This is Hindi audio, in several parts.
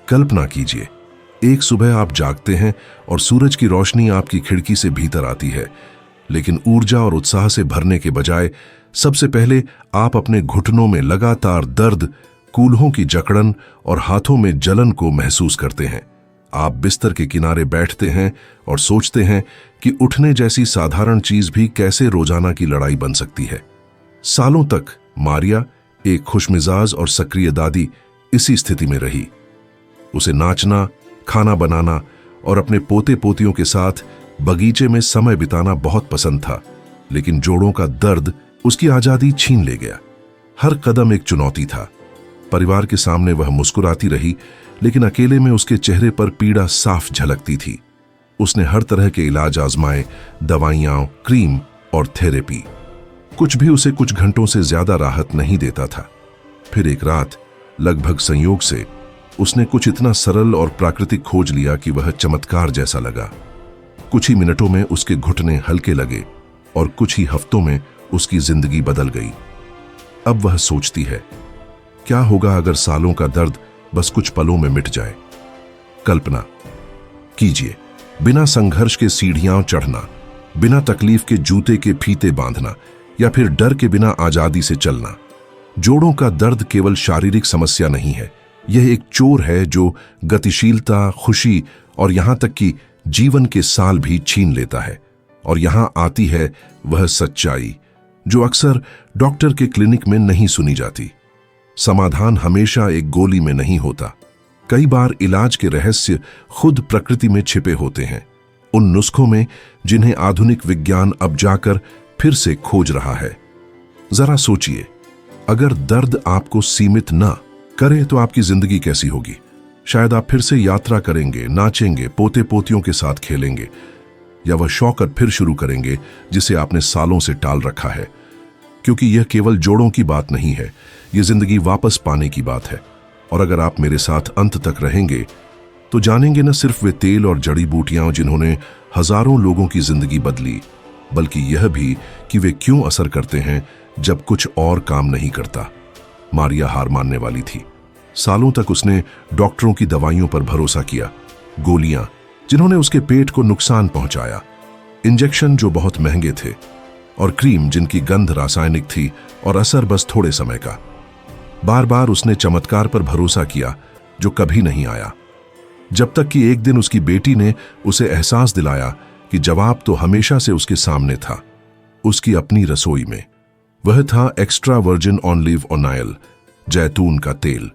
कल्पना कीजिए, एक सुबह आप जागते हैं और सूरज की रोशनी आपकी खिड़की से भीतर आती है, लेकिन ऊर्जा और उत्साह से भरने के बजाय सबसे पहले आप अपने घुटनों में लगातार दर्द, कूल्हों की जकड़न और हाथों में जलन को महसूस करते हैं। आप बिस्तर के किनारे बैठते हैं और सोचते हैं कि उठने जैसी साधारण चीज भी कैसे रोजाना की लड़ाई बन सकती है। सालों तक मारिया, एक खुशमिजाज और सक्रिय दादी, इसी स्थिति में रही। उसे नाचना, खाना बनाना और अपने पोते पोतियों के साथ बगीचे में समय बिताना बहुत पसंद था, लेकिन जोड़ों का दर्द उसकी आजादी छीन ले गया। हर कदम एक चुनौती था। परिवार के सामने वह मुस्कुराती रही, लेकिन अकेले में उसके चेहरे पर पीड़ा साफ झलकती थी। उसने हर तरह के इलाज आजमाए, दवाइयां, क्रीम और थेरेपी। कुछ भी उसे कुछ घंटों से ज्यादा राहत नहीं देता था। फिर एक रात, लगभग संयोग से, उसने कुछ इतना सरल और प्राकृतिक खोज लिया कि वह चमत्कार जैसा लगा। कुछ ही मिनटों में उसके घुटने हल्के लगे और कुछ ही हफ्तों में उसकी जिंदगी बदल गई। अब वह सोचती है, क्या होगा अगर सालों का दर्द बस कुछ पलों में मिट जाए। कल्पना कीजिए, बिना संघर्ष के सीढ़ियां चढ़ना, बिना तकलीफ के जूते के फीते बांधना, या फिर डर के बिना आजादी से चलना। जोड़ों का दर्द केवल शारीरिक समस्या नहीं है, यह एक चोर है जो गतिशीलता, खुशी और यहां तक कि जीवन के साल भी छीन लेता है। और यहां आती है वह सच्चाई जो अक्सर डॉक्टर के क्लिनिक में नहीं सुनी जाती। समाधान हमेशा एक गोली में नहीं होता। कई बार इलाज के रहस्य खुद प्रकृति में छिपे होते हैं, उन नुस्खों में जिन्हें आधुनिक विज्ञान अब जाकर फिर से खोज रहा है। जरा सोचिए, अगर दर्द आपको सीमित ना करे तो आपकी जिंदगी कैसी होगी। शायद आप फिर से यात्रा करेंगे, नाचेंगे, पोते पोतियों के साथ खेलेंगे, या वह शौक फिर शुरू करेंगे जिसे आपने सालों से टाल रखा है। क्योंकि यह केवल जोड़ों की बात नहीं है, यह जिंदगी वापस पाने की बात है। और अगर आप मेरे साथ अंत तक रहेंगे तो जानेंगे न सिर्फ वे तेल और जड़ी बूटियां जिन्होंने हजारों लोगों की जिंदगी बदली, बल्कि यह भी कि वे क्यों असर करते हैं जब कुछ और काम नहीं करता। मारिया हार मानने वाली थी। सालों तक उसने डॉक्टरों की दवाइयों पर भरोसा किया, गोलियां जिन्होंने उसके पेट को नुकसान पहुंचाया, इंजेक्शन जो बहुत महंगे थे, और क्रीम जिनकी गंध रासायनिक थी और असर बस थोड़े समय का। बार बार उसने चमत्कार पर भरोसा किया जो कभी नहीं आया, जब तक कि एक दिन उसकी बेटी ने उसे एहसास दिलाया कि जवाब तो हमेशा से उसके सामने था, उसकी अपनी रसोई में। वह था एक्स्ट्रा वर्जिन ऑलिव ऑयल, जैतून का तेल।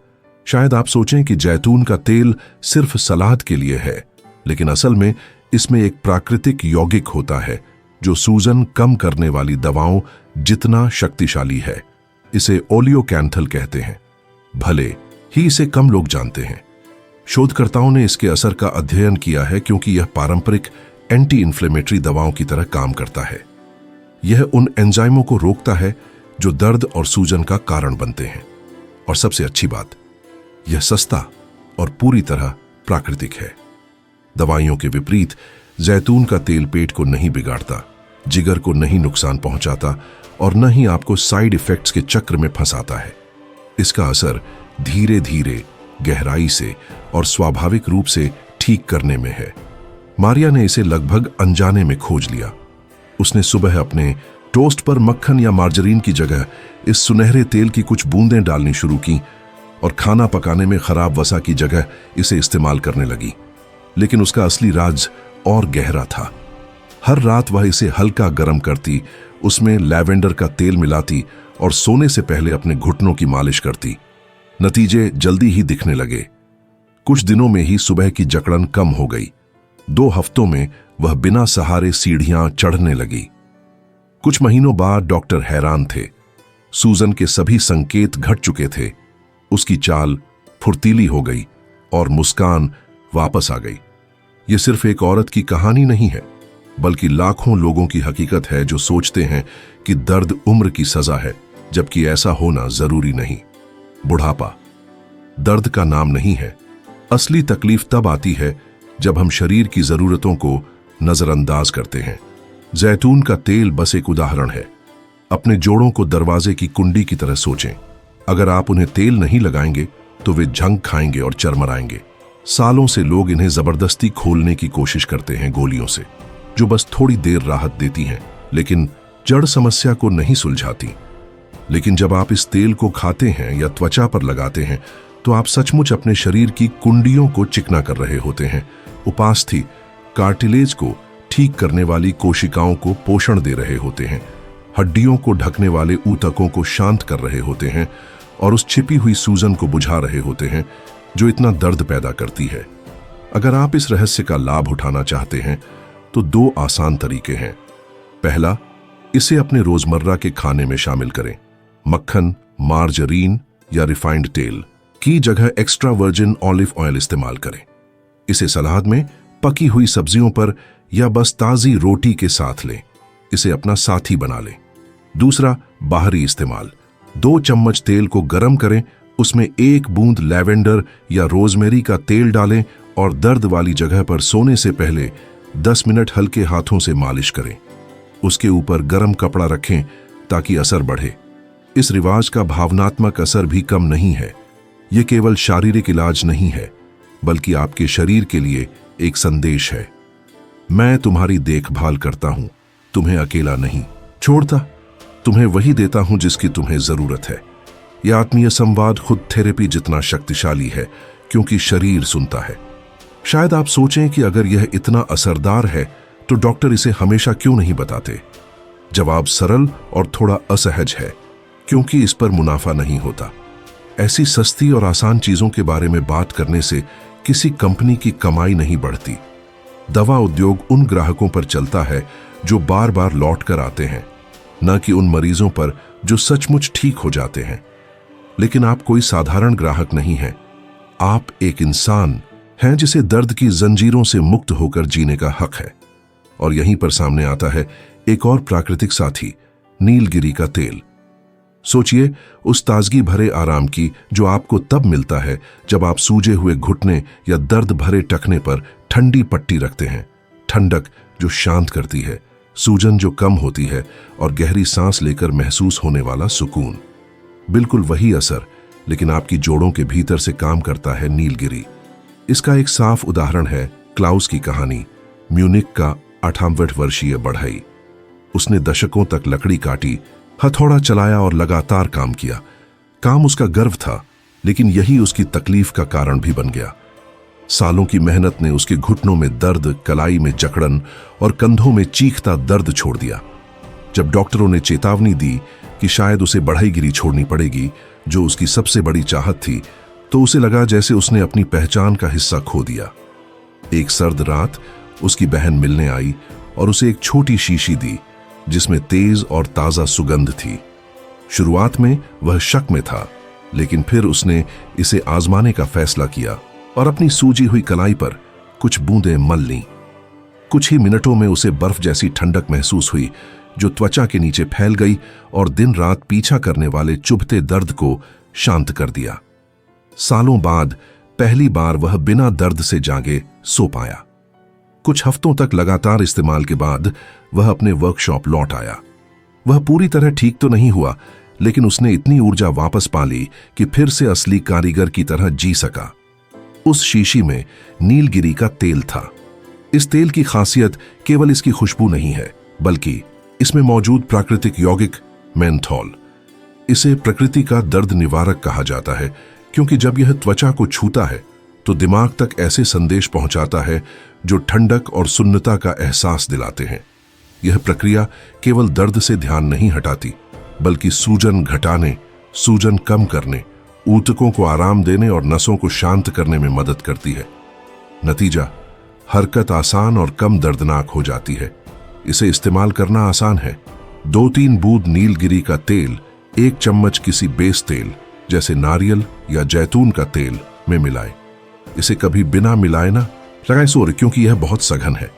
शायद आप सोचें कि जैतून का तेल सिर्फ सलाद के लिए है, लेकिन असल में इसमें एक प्राकृतिक यौगिक होता है जो सूजन कम करने वाली दवाओं जितना शक्तिशाली है। इसे ओलियोकैंथल कहते हैं, भले ही इसे कम लोग जानते हैं। शोधकर्ताओं ने इसके असर का अध्ययन किया है क्योंकि यह पारंपरिक एंटी इन्फ्लेमेटरी दवाओं की तरह काम करता है। यह उन एंजाइमों को रोकता है जो दर्द और सूजन का कारण बनते हैं। और सबसे अच्छी बात, यह सस्ता और पूरी तरह प्राकृतिक है। दवाइयों के विपरीत जैतून का तेल पेट को नहीं बिगाड़ता, जिगर को नहीं नुकसान पहुंचाता और न ही आपको साइड इफेक्ट्स के चक्र में फंसाता है। इसका असर धीरे धीरे, गहराई से और स्वाभाविक रूप से ठीक करने में है। मारिया ने इसे लगभग अनजाने में खोज लिया। उसने सुबह अपने टोस्ट पर मक्खन या मार्जरीन की जगह इस सुनहरे तेल की कुछ बूंदें डालनी शुरू की और खाना पकाने में खराब वसा की जगह इसे इस्तेमाल करने लगी। लेकिन उसका असली राज और गहरा था। हर रात वह इसे हल्का गर्म करती, उसमें लैवेंडर का तेल मिलाती और सोने से पहले अपने घुटनों की मालिश करती। नतीजे जल्दी ही दिखने लगे। कुछ दिनों में ही सुबह की जकड़न कम हो गई। 2 हफ्तों में वह बिना सहारे सीढ़ियां चढ़ने लगी। कुछ महीनों बाद डॉक्टर हैरान थे। सूजन के सभी संकेत घट चुके थे। उसकी चाल फुर्तीली हो गई और मुस्कान वापस आ गई। यह सिर्फ एक औरत की कहानी नहीं है, बल्कि लाखों लोगों की हकीकत है जो सोचते हैं कि दर्द उम्र की सजा है, जबकि ऐसा होना जरूरी नहीं। बुढ़ापा दर्द का नाम नहीं है। असली तकलीफ तब आती है जब हम शरीर की जरूरतों को नजरअंदाज करते हैं। जैतून का तेल बस एक उदाहरण है। अपने जोड़ों को दरवाजे की कुंडी की तरह सोचें। अगर आप उन्हें तेल नहीं लगाएंगे तो वे झंग खाएंगे और चरमराएंगे। सालों से लोग इन्हें जबरदस्ती खोलने की कोशिश करते हैं गोलियों से, जो बस थोड़ी देर राहत देती हैं, लेकिन जड़ समस्या को नहीं सुलझाती। लेकिन जब आप इस तेल को खाते हैं या त्वचा पर लगाते हैं तो आप सचमुच अपने शरीर की कुंडियों को चिकना कर रहे होते हैं, उपास्थि कार्टिलेज को ठीक करने वाली कोशिकाओं को पोषण दे रहे होते हैं, हड्डियों को ढकने वाले ऊतकों को शांत कर रहे होते हैं और उस छिपी हुई सूजन को बुझा रहे होते हैं जो इतना दर्द पैदा करती है। अगर आप इस रहस्य का लाभ उठाना चाहते हैं तो 2 आसान तरीके हैं। पहला, इसे अपने रोजमर्रा के खाने में शामिल करें। मक्खन, मार्जरीन या रिफाइंड तेल की जगह एक्स्ट्रा वर्जिन ऑलिव ऑयल इस्तेमाल करें। इसे सलाद में, पकी हुई सब्जियों पर या बस ताजी रोटी के साथ लें। इसे अपना साथी बना लें। दूसरा, बाहरी इस्तेमाल। 2 चम्मच तेल को गर्म करें, उसमें 1 बूंद लैवेंडर या रोजमेरी का तेल डालें और दर्द वाली जगह पर सोने से पहले 10 मिनट हल्के हाथों से मालिश करें। उसके ऊपर गर्म कपड़ा रखें ताकि असर बढ़े। इस रिवाज का भावनात्मक असर भी कम नहीं है। यह केवल शारीरिक इलाज नहीं है, बल्कि आपके शरीर के लिए एक संदेश है। मैं तुम्हारी देखभाल करता हूं, तुम्हें अकेला नहीं छोड़ता, तुम्हें वही देता हूं जिसकी तुम्हें जरूरत है। यह आत्मीय संवाद खुद थेरेपी जितना शक्तिशाली है, क्योंकि शरीर सुनता है। शायद आप सोचें कि अगर यह इतना असरदार है तो डॉक्टर इसे हमेशा क्यों नहीं बताते। जवाब सरल और थोड़ा असहज है, क्योंकि इस पर मुनाफा नहीं होता। ऐसी सस्ती और आसान चीजों के बारे में बात करने से किसी कंपनी की कमाई नहीं बढ़ती। दवा उद्योग उन ग्राहकों पर चलता है जो बार बार लौट कर आते हैं, न कि उन मरीजों पर जो सचमुच ठीक हो जाते हैं। लेकिन आप कोई साधारण ग्राहक नहीं हैं। आप एक इंसान हैं जिसे दर्द की जंजीरों से मुक्त होकर जीने का हक है। और यहीं पर सामने आता है एक और प्राकृतिक साथी, नीलगिरी का तेल। सोचिए उस ताजगी भरे आराम की जो आपको तब मिलता है जब आप सूजे हुए घुटने या दर्द भरे टखने पर ठंडी पट्टी रखते हैं। ठंडक जो शांत करती है, सूजन जो कम होती है और गहरी सांस लेकर महसूस होने वाला सुकून। बिल्कुल वही असर, लेकिन आपकी जोड़ों के भीतर से काम करता है नीलगिरी। इसका एक साफ उदाहरण है क्लाउस की कहानी। म्यूनिक का 58 वर्षीय बढ़ई। उसने दशकों तक लकड़ी काटी, हथौड़ा चलाया और लगातार काम किया। काम उसका गर्व था, लेकिन यही उसकी तकलीफ का कारण भी बन गया। सालों की मेहनत ने उसके घुटनों में दर्द, कलाई में जकड़न और कंधों में चीखता दर्द छोड़ दिया। जब डॉक्टरों ने चेतावनी दी कि शायद उसे बढ़ईगिरी छोड़नी पड़ेगी, जो उसकी सबसे बड़ी चाहत थी, तो उसे लगा जैसे उसने अपनी पहचान का हिस्सा खो दिया। एक सर्द रात उसकी बहन मिलने आई और उसे एक छोटी शीशी दी जिसमें तेज और ताजा सुगंध थी। शुरुआत में वह शक में था, लेकिन फिर उसने इसे आजमाने का फैसला किया और अपनी सूजी हुई कलाई पर कुछ बूंदें मल लीं। कुछ ही मिनटों में उसे बर्फ जैसी ठंडक महसूस हुई, जो त्वचा के नीचे फैल गई और दिन रात पीछा करने वाले चुभते दर्द को शांत कर दिया। सालों बाद पहली बार वह बिना दर्द से जागे सो पाया। कुछ हफ्तों तक लगातार इस्तेमाल के बाद वह अपने वर्कशॉप लौट आया। वह पूरी तरह ठीक तो नहीं हुआ, लेकिन उसने इतनी ऊर्जा वापस पा ली कि फिर से असली कारीगर की तरह जी सका। उस शीशी में नीलगिरी का तेल था। इस तेल की खासियत केवल इसकी खुशबू नहीं है, बल्कि इसमें मौजूद प्राकृतिक यौगिक मेंथॉल। इसे प्रकृति का दर्द निवारक कहा जाता है, क्योंकि जब यह त्वचा को छूता है तो दिमाग तक ऐसे संदेश पहुंचाता है जो ठंडक और सुन्नता का एहसास दिलाते हैं। यह प्रक्रिया केवल दर्द से ध्यान नहीं हटाती, बल्कि सूजन घटाने, सूजन कम करने, ऊतकों को आराम देने और नसों को शांत करने में मदद करती है। नतीजा, हरकत आसान और कम दर्दनाक हो जाती है। इसे इस्तेमाल करना आसान है। 2-3 बूंद नीलगिरी का तेल 1 चम्मच किसी बेस तेल जैसे नारियल या जैतून का तेल में मिलाएं। इसे कभी बिना मिलाए ना लगाएं सोरे, क्योंकि यह बहुत सघन है।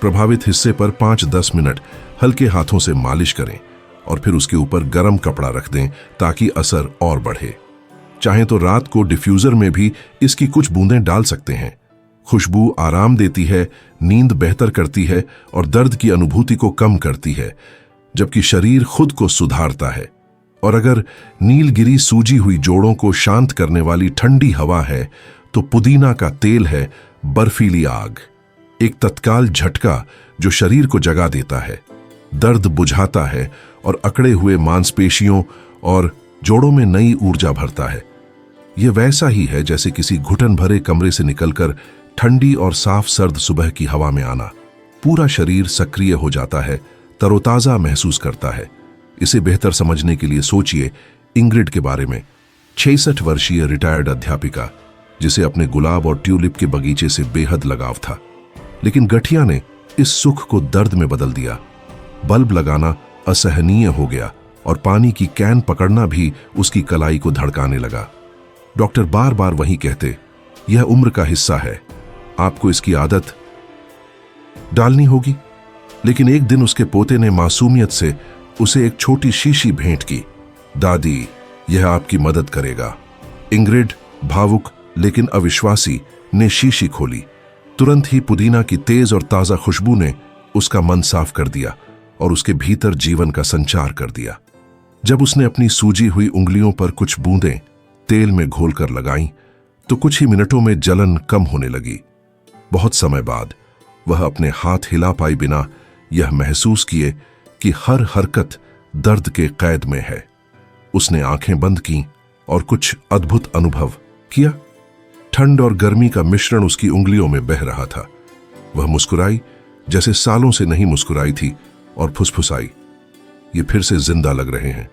प्रभावित हिस्से पर 5-10 मिनट हल्के हाथों से मालिश करें और फिर उसके ऊपर गर्म कपड़ा रख दें ताकि असर और बढ़े। चाहें तो रात को डिफ्यूजर में भी इसकी कुछ बूंदें डाल सकते हैं। खुशबू आराम देती है, नींद बेहतर करती है और दर्द की अनुभूति को कम करती है, जबकि शरीर खुद को सुधारता है। और अगर नीलगिरी सूजी हुई जोड़ों को शांत करने वाली ठंडी हवा है, तो पुदीना का तेल है बर्फीली आग, एक तत्काल झटका जो शरीर को जगा देता है, दर्द बुझाता है और अकड़े हुए मांसपेशियों और जोड़ों में नई ऊर्जा भरता है। यह वैसा ही है जैसे किसी घुटन भरे कमरे से निकलकर ठंडी और साफ सर्द सुबह की हवा में आना। पूरा शरीर सक्रिय हो जाता है, तरोताजा महसूस करता है। इसे बेहतर समझने के लिए सोचिए इंग्रिड के बारे में, 66 वर्षीय रिटायर्ड अध्यापिका जिसे अपने गुलाब और ट्यूलिप के बगीचे से बेहद लगाव था। लेकिन गठिया ने इस सुख को दर्द में बदल दिया। बल्ब लगाना असहनीय हो गया और पानी की कैन पकड़ना भी उसकी कलाई को धड़काने लगा। डॉक्टर बार बार वही कहते, यह उम्र का हिस्सा है, आपको इसकी आदत डालनी होगी। लेकिन एक दिन उसके पोते ने मासूमियत से उसे एक छोटी शीशी भेंट की। दादी, यह आपकी मदद करेगा। इंग्रिड, भावुक लेकिन अविश्वासी, ने शीशी खोली। तुरंत ही पुदीना की तेज और ताजा खुशबू ने उसका मन साफ कर दिया और उसके भीतर जीवन का संचार कर दिया। जब उसने अपनी सूजी हुई उंगलियों पर कुछ बूंदें तेल में घोलकर लगाईं, तो कुछ ही मिनटों में जलन कम होने लगी। बहुत समय बाद वह अपने हाथ हिला पाई बिना यह महसूस किए कि हर हरकत दर्द के कैद में है। उसने आंखें बंद कीं और कुछ अद्भुत अनुभव किया। ठंड और गर्मी का मिश्रण उसकी उंगलियों में बह रहा था। वह मुस्कुराई जैसे सालों से नहीं मुस्कुराई थी और फुसफुसाई, ये फिर से जिंदा लग रहे हैं।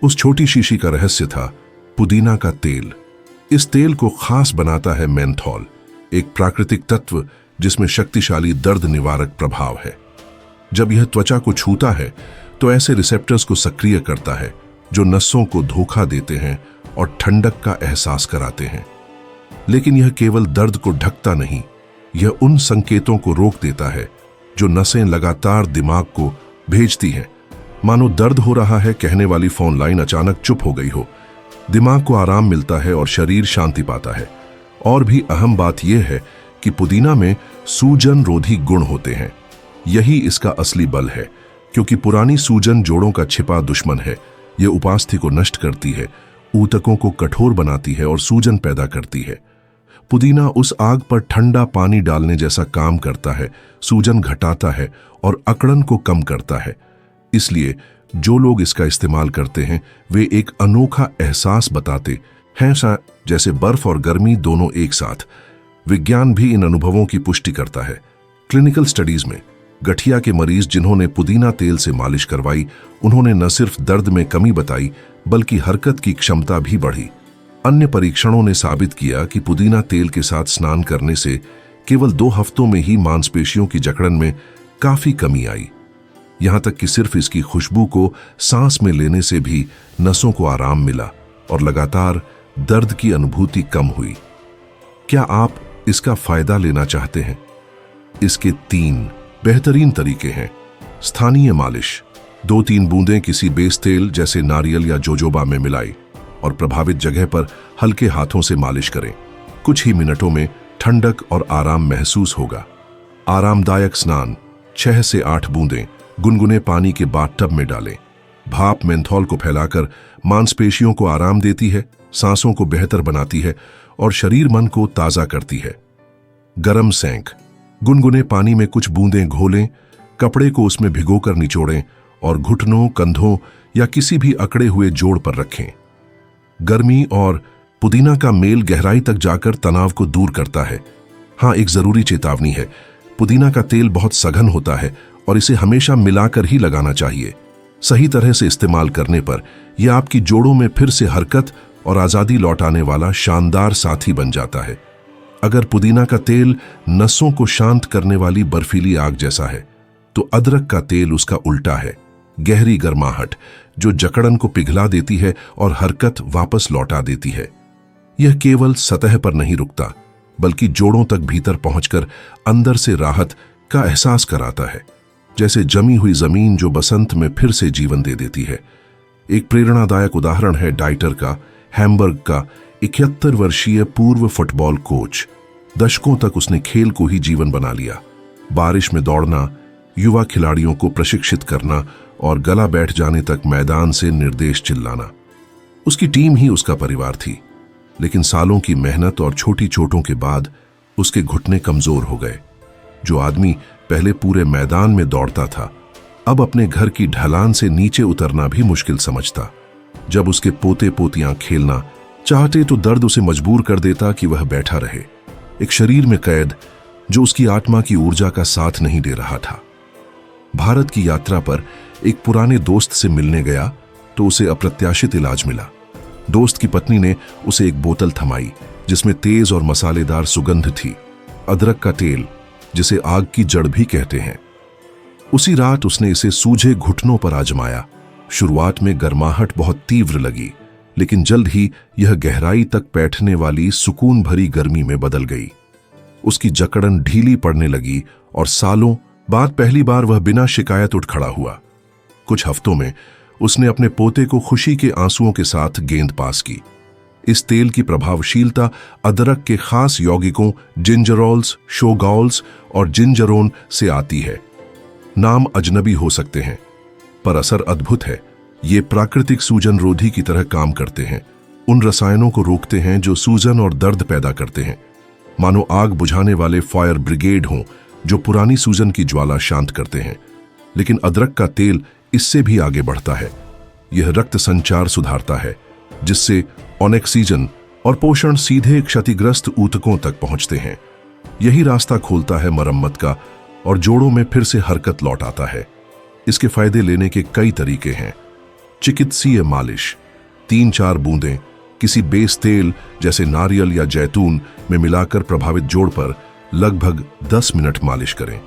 उस छोटी शीशी का रहस्य था पुदीना का तेल। इस तेल को खास बनाता है मेंथॉल, एक प्राकृतिक तत्व जिसमें शक्तिशाली दर्द निवारक प्रभाव है। जब यह त्वचा को छूता है तो ऐसे रिसेप्टर्स को सक्रिय करता है जो नसों को धोखा देते हैं और ठंडक का एहसास कराते हैं। लेकिन यह केवल दर्द को ढकता नहीं, यह उन संकेतों को रोक देता है जो नसें लगातार दिमाग को भेजती हैं। मानो दर्द हो रहा है कहने वाली फोन लाइन अचानक चुप हो गई हो। दिमाग को आराम मिलता है और शरीर शांति पाता है। और भी अहम बात यह है कि पुदीना में सूजन रोधी गुण होते हैं। यही इसका असली बल है, क्योंकि पुरानी सूजन जोड़ों का छिपा दुश्मन है। यह उपास्थि को नष्ट करती है, ऊतकों को कठोर बनाती है और सूजन पैदा करती है। पुदीना उस आग पर ठंडा पानी डालने जैसा काम करता है, सूजन घटाता है और अकड़न को कम करता है। इसलिए जो लोग इसका इस्तेमाल करते हैं वे एक अनोखा एहसास बताते हैं, जैसे बर्फ और गर्मी दोनों एक साथ। विज्ञान भी इन अनुभवों की पुष्टि करता है। क्लिनिकल स्टडीज में गठिया के मरीज जिन्होंने पुदीना तेल से मालिश करवाई, उन्होंने न सिर्फ दर्द में कमी बताई बल्कि हरकत की क्षमता भी बढ़ी। अन्य परीक्षणों ने साबित किया कि पुदीना तेल के साथ स्नान करने से केवल 2 हफ्तों में ही मांसपेशियों की जकड़न में काफी कमी आई। यहां तक कि सिर्फ इसकी खुशबू को सांस में लेने से भी नसों को आराम मिला और लगातार दर्द की अनुभूति कम हुई। क्या आप इसका फायदा लेना चाहते हैं? इसके 3 बेहतरीन तरीके हैं। स्थानीय मालिश, 2-3 बूंदें किसी बेस तेल जैसे नारियल या जोजोबा में मिलाई और प्रभावित जगह पर हल्के हाथों से मालिश करें। कुछ ही मिनटों में ठंडक और आराम महसूस होगा। आरामदायक स्नान, 6 से 8 बूंदें गुनगुने पानी के बाथटब में डालें। भाप मेंथॉल को फैलाकर मांसपेशियों को आराम देती है, सांसों को बेहतर बनाती है और शरीर मन को ताजा करती है। गरम सेंक, गुनगुने पानी में कुछ बूंदें घोलें, कपड़े को उसमें भिगोकर निचोड़ें और घुटनों, कंधों या किसी भी अकड़े हुए जोड़ पर रखें। गर्मी और पुदीना का मेल गहराई तक जाकर तनाव को दूर करता है। हाँ, एक जरूरी चेतावनी है, पुदीना का तेल बहुत सघन होता है और इसे हमेशा मिलाकर ही लगाना चाहिए। सही तरह से इस्तेमाल करने पर यह आपकी जोड़ों में फिर से हरकत और आजादी लौटाने वाला शानदार साथी बन जाता है। अगर पुदीना का तेल नसों को शांत करने वाली बर्फीली आग जैसा है, तो अदरक का तेल उसका उल्टा है, गहरी गर्माहट जो जकड़न को पिघला देती है और हरकत वापस लौटा देती है। यह केवल सतह पर नहीं रुकता, बल्कि जोड़ों तक भीतर पहुंचकर अंदर से राहत का एहसास कराता है, जैसे जमी हुई जमीन जो बसंत में फिर से जीवन दे देती है। एक प्रेरणादायक उदाहरण है डाइटर का, हैम्बर्ग का 71 वर्षीय पूर्व फुटबॉल कोच। दशकों तक उसने खेल को ही जीवन बना लिया। बारिश में दौड़ना, युवा खिलाड़ियों को प्रशिक्षित करना और गला बैठ जाने तक मैदान से निर्देश चिल्लाना। उसकी टीम ही उसका परिवार थी। लेकिन सालों की मेहनत और छोटी चोटों के बाद उसके घुटने कमजोर हो गए। जो आदमी पहले पूरे मैदान में दौड़ता था, अब अपने घर की ढलान से नीचे उतरना भी मुश्किल समझता। जब उसके पोते पोतियां खेलना चाहते तो दर्द उसे मजबूर कर देता कि वह बैठा रहे, एक शरीर में कैद जो उसकी आत्मा की ऊर्जा का साथ नहीं दे रहा था। भारत की यात्रा पर एक पुराने दोस्त से मिलने गया तो उसे अप्रत्याशित इलाज मिला। दोस्त की पत्नी ने उसे एक बोतल थमाई जिसमें तेज और मसालेदार सुगंध थी, अदरक का तेल, जिसे आग की जड़ भी कहते हैं। उसी रात उसने इसे सूजे घुटनों पर आजमाया। शुरुआत में गर्माहट बहुत तीव्र लगी, लेकिन जल्द ही यह गहराई तक बैठने वाली सुकून भरी गर्मी में बदल गई। उसकी जकड़न ढीली पड़ने लगी और सालों बाद पहली बार वह बिना शिकायत उठ खड़ा हुआ। कुछ हफ्तों में उसने अपने पोते को खुशी के आंसुओं के साथ गेंद पास की। इस तेल की प्रभावशीलता अदरक के खास यौगिकों जिंजरोल्स, शोगॉल्स और जिंजरोन से आती है। नाम अजनबी हो सकते हैं, पर असर अद्भुत है। ये प्राकृतिक सूजन रोधी की तरह काम करते हैं। उन रसायनों को रोकते हैं जो सूजन और दर्द पैदा करते हैं, मानो आग बुझाने वाले फायर ब्रिगेड हों जो पुरानी सूजन की ज्वाला शांत करते हैं। लेकिन अदरक का तेल इससे भी आगे बढ़ता है। यह रक्त संचार सुधारता है, जिससे ऑक्सीजन और पोषण सीधे क्षतिग्रस्त ऊतकों तक पहुंचते हैं। यही रास्ता खोलता है मरम्मत का और जोड़ों में फिर से हरकत लौट आता है। इसके फायदे लेने के कई तरीके हैं। चिकित्सीय मालिश, 3-4 बूंदें किसी बेस तेल जैसे नारियल या जैतून में मिलाकर प्रभावित जोड़ पर लगभग 10 मिनट मालिश करें।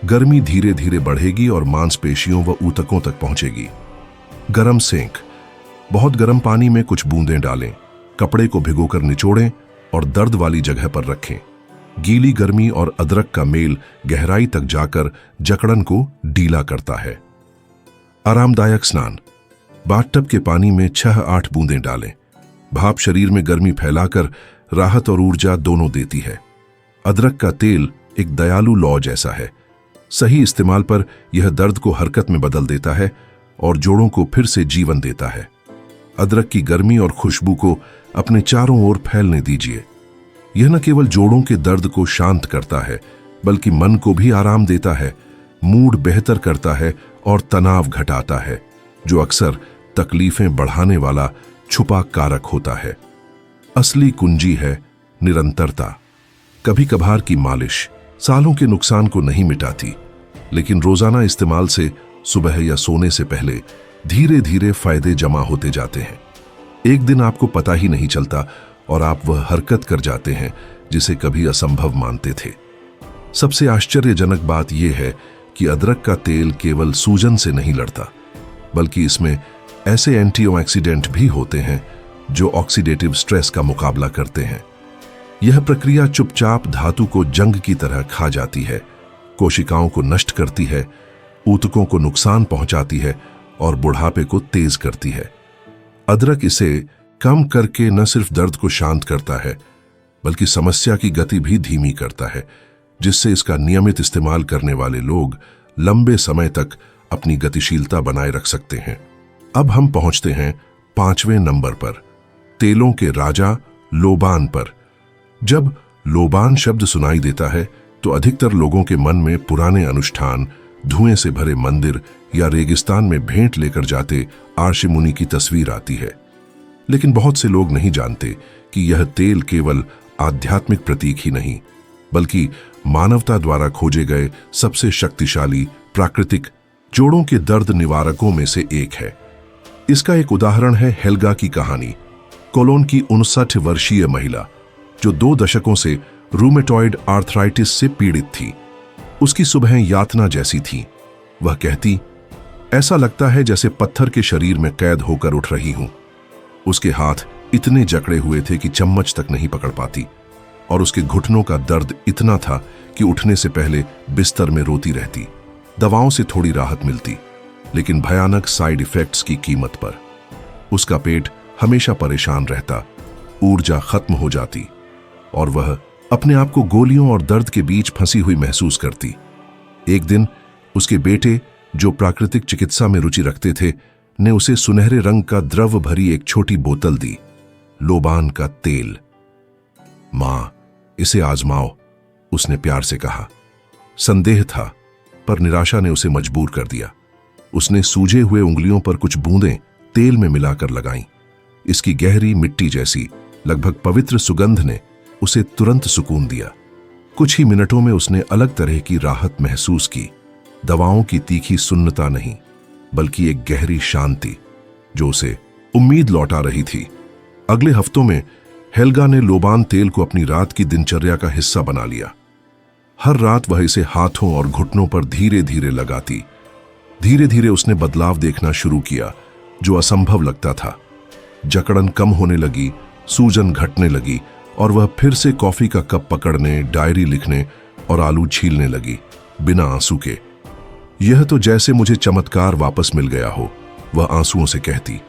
गर्मी धीरे धीरे बढ़ेगी और मांसपेशियों व ऊतकों तक पहुंचेगी। गरम सेंक, बहुत गर्म पानी में कुछ बूंदें डालें, कपड़े को भिगोकर निचोड़ें और दर्द वाली जगह पर रखें। गीली गर्मी और अदरक का मेल गहराई तक जाकर जकड़न को ढीला करता है। आरामदायक स्नान, बाथटब के पानी में 6-8 बूंदें डालें। भाप शरीर में गर्मी फैलाकर राहत और ऊर्जा दोनों देती है। अदरक का तेल एक दयालु लौ जैसा है। सही इस्तेमाल पर यह दर्द को हरकत में बदल देता है और जोड़ों को फिर से जीवन देता है। अदरक की गर्मी और खुशबू को अपने चारों ओर फैलने दीजिए। यह न केवल जोड़ों के दर्द को शांत करता है, बल्कि मन को भी आराम देता है, मूड बेहतर करता है और तनाव घटाता है, जो अक्सर तकलीफें बढ़ाने वाला छुपा कारक होता है। असली कुंजी है निरंतरता। कभी कभार की मालिश सालों के नुकसान को नहीं मिटाती, लेकिन रोजाना इस्तेमाल से सुबह या सोने से पहले धीरे धीरे फायदे जमा होते जाते हैं। एक दिन आपको पता ही नहीं चलता और आप वह हरकत कर जाते हैं जिसे कभी असंभव मानते थे। सबसे आश्चर्यजनक बात यह है कि अदरक का तेल केवल सूजन से नहीं लड़ता, बल्कि इसमें ऐसे एंटीऑक्सीडेंट भी होते हैं जो ऑक्सीडेटिव स्ट्रेस का मुकाबला करते हैं। यह प्रक्रिया चुपचाप धातु को जंग की तरह खा जाती है, कोशिकाओं को नष्ट करती है, ऊतकों को नुकसान पहुंचाती है और बुढ़ापे को तेज करती है। अदरक इसे कम करके न सिर्फ दर्द को शांत करता है, बल्कि समस्या की गति भी धीमी करता है, जिससे इसका नियमित इस्तेमाल करने वाले लोग लंबे समय तक अपनी गतिशीलता बनाए रख सकते हैं। अब हम पहुंचते हैं 5वें नंबर पर, तेलों के राजा लोबान पर। जब लोबान शब्द सुनाई देता है तो अधिकतर लोगों के मन में पुराने अनुष्ठान, धुएं से भरे मंदिर या रेगिस्तान में भेंट लेकर जाते आर्षि मुनि की तस्वीर आती है। लेकिन बहुत से लोग नहीं जानते कि यह तेल केवल आध्यात्मिक प्रतीक ही नहीं, बल्कि मानवता द्वारा खोजे गए सबसे शक्तिशाली प्राकृतिक जोड़ों के दर्द निवारकों में से एक है। इसका एक उदाहरण है हेल्गा की कहानी। कोलोन की 59 वर्षीय महिला जो 2 दशकों से रूमेटॉइड आर्थराइटिस से पीड़ित थी। उसकी सुबह यातना जैसी थी। वह कहती, ऐसा लगता है जैसे पत्थर के शरीर में कैद होकर उठ रही हूं। उसके हाथ इतने जकड़े हुए थे कि चम्मच तक नहीं पकड़ पाती, और उसके घुटनों का दर्द इतना था कि उठने से पहले बिस्तर में रोती रहती। दवाओं से थोड़ी राहत मिलती, लेकिन भयानक साइड इफेक्ट्स की कीमत पर। उसका पेट हमेशा परेशान रहता, ऊर्जा खत्म हो जाती और वह अपने आप को गोलियों और दर्द के बीच फंसी हुई महसूस करती। एक दिन उसके बेटे, जो प्राकृतिक चिकित्सा में रुचि रखते थे, ने उसे सुनहरे रंग का द्रव भरी एक छोटी बोतल दी। लोबान का तेल। मां, इसे आजमाओ, उसने प्यार से कहा। संदेह था, पर निराशा ने उसे मजबूर कर दिया। उसने सूजे हुए उंगलियों पर कुछ बूंदें तेल में मिलाकर लगाईं। इसकी गहरी मिट्टी जैसी लगभग पवित्र सुगंध ने उसे तुरंत सुकून दिया। कुछ ही मिनटों में उसने अलग तरह की राहत महसूस की। दवाओं की तीखी सुन्नता नहीं, बल्कि एक गहरी शांति जो उसे उम्मीद लौटा रही थी। अगले हफ्तों में हेल्गा ने लोबान तेल को अपनी रात की दिनचर्या का हिस्सा बना लिया। हर रात वह इसे हाथों और घुटनों पर धीरे धीरे लगाती। धीरे धीरे उसने बदलाव देखना शुरू किया जो असंभव लगता था। जकड़न कम होने लगी, सूजन घटने लगी और वह फिर से कॉफी का कप पकड़ने, डायरी लिखने और आलू छीलने लगी, बिना आंसू के। यह तो जैसे मुझे चमत्कार वापस मिल गया हो, वह आंसुओं से कहती।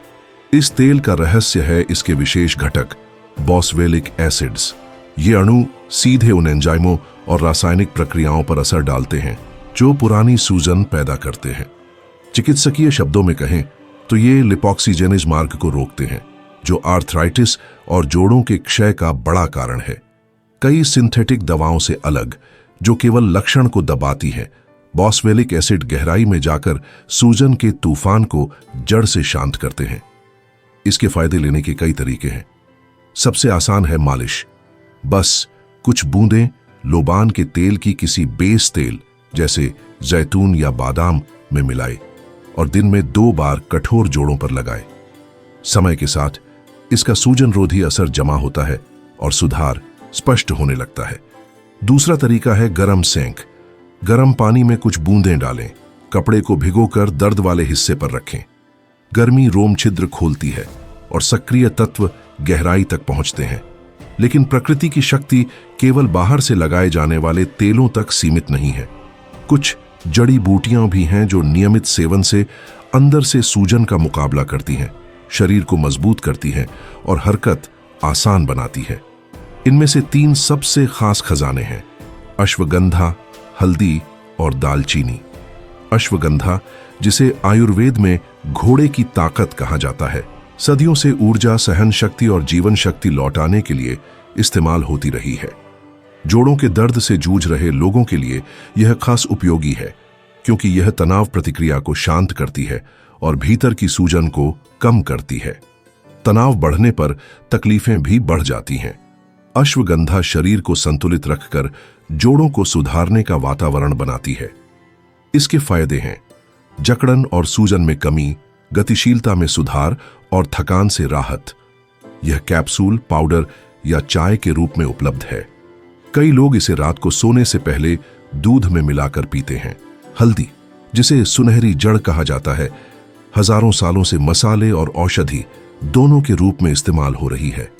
इस तेल का रहस्य है इसके विशेष घटक बॉसवेलिक एसिड्स। ये अणु सीधे उन एंजाइमों और रासायनिक प्रक्रियाओं पर असर डालते हैं जो पुरानी सूजन पैदा करते हैं। चिकित्सकीय शब्दों में कहें तो ये लिपोक्सिजेनेज मार्ग को रोकते हैं, जो आर्थराइटिस और जोड़ों के क्षय का बड़ा कारण है। कई सिंथेटिक दवाओं से अलग, जो केवल लक्षण को दबाती हैं, बॉसवेलिक एसिड गहराई में जाकर सूजन के तूफान को जड़ से शांत करते हैं। इसके फायदे लेने के कई तरीके हैं। सबसे आसान है मालिश। बस कुछ बूंदें लोबान के तेल की किसी बेस तेल जैसे जैतून या बादाम में मिलाए और दिन में 2 बार कठोर जोड़ों पर लगाए। समय के साथ इसका सूजन रोधी असर जमा होता है और सुधार स्पष्ट होने लगता है। दूसरा तरीका है गरम सेंक। गरम पानी में कुछ बूंदें डालें, कपड़े को भिगोकर दर्द वाले हिस्से पर रखें। गर्मी रोम छिद्र खोलती है और सक्रिय तत्व गहराई तक पहुंचते हैं। लेकिन प्रकृति की शक्ति केवल बाहर से लगाए जाने वाले तेलों तक सीमित नहीं है। कुछ जड़ी बूटियां भी हैं जो नियमित सेवन से अंदर से सूजन का मुकाबला करती हैं, शरीर को मजबूत करती हैं और हरकत आसान बनाती है। इनमें से 3 सबसे खास खजाने हैं: अश्वगंधा, हल्दी और दालचीनी। अश्वगंधा, जिसे आयुर्वेद में घोड़े की ताकत कहा जाता है, सदियों से ऊर्जा, सहन शक्ति और जीवन शक्ति लौटाने के लिए इस्तेमाल होती रही है। जोड़ों के दर्द से जूझ रहे लोगों के लिए यह खास उपयोगी है, क्योंकि यह तनाव प्रतिक्रिया को शांत करती है और भीतर की सूजन को कम करती है। तनाव बढ़ने पर तकलीफें भी बढ़ जाती हैं। अश्वगंधा शरीर को संतुलित रखकर जोड़ों को सुधारने का वातावरण बनाती है। इसके फायदे हैं: जकड़न और सूजन में कमी, गतिशीलता में सुधार और थकान से राहत। यह कैप्सूल, पाउडर या चाय के रूप में उपलब्ध है। कई लोग इसे रात को सोने से पहले दूध में मिलाकर पीते हैं। हल्दी, जिसे सुनहरी जड़ कहा जाता है, हजारों सालों से मसाले और औषधि दोनों के रूप में इस्तेमाल हो रही है।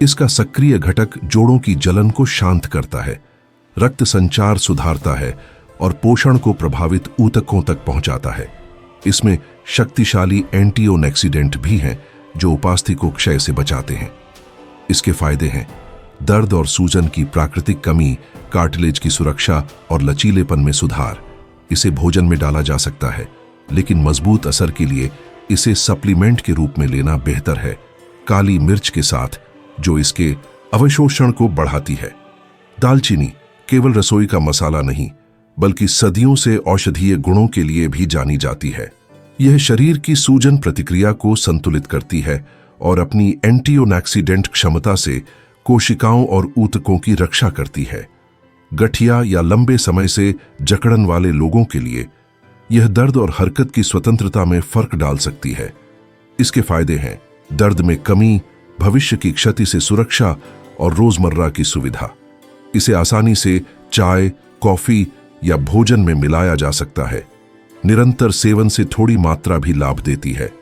इसका सक्रिय घटक जोड़ों की जलन को शांत करता है, रक्त संचार सुधारता है और पोषण को प्रभावित ऊतकों तक पहुंचाता है। इसमें शक्तिशाली एंटीऑक्सीडेंट भी हैं जो उपास्थि को क्षय से बचाते हैं। इसके फायदे हैं: दर्द और सूजन की प्राकृतिक कमी, कार्टिलेज की सुरक्षा और लचीलेपन में सुधार। इसे भोजन में डाला जा सकता है, लेकिन मजबूत असर के लिए इसे सप्लीमेंट के रूप में लेना बेहतर है, काली मिर्च के साथ, जो इसके अवशोषण को बढ़ाती है। दालचीनी केवल रसोई का मसाला नहीं, बल्कि सदियों से औषधीय गुणों के लिए भी जानी जाती है। यह शरीर की सूजन प्रतिक्रिया को संतुलित करती है और अपनी एंटीऑक्सीडेंट क्षमता से कोशिकाओं और ऊतकों की रक्षा करती है। गठिया या लंबे समय से जकड़न वाले लोगों के लिए यह दर्द और हरकत की स्वतंत्रता में फर्क डाल सकती है। इसके फायदे हैं: दर्द में कमी, भविष्य की क्षति से सुरक्षा और रोजमर्रा की सुविधा। इसे आसानी से चाय, कॉफी या भोजन में मिलाया जा सकता है। निरंतर सेवन से थोड़ी मात्रा भी लाभ देती है।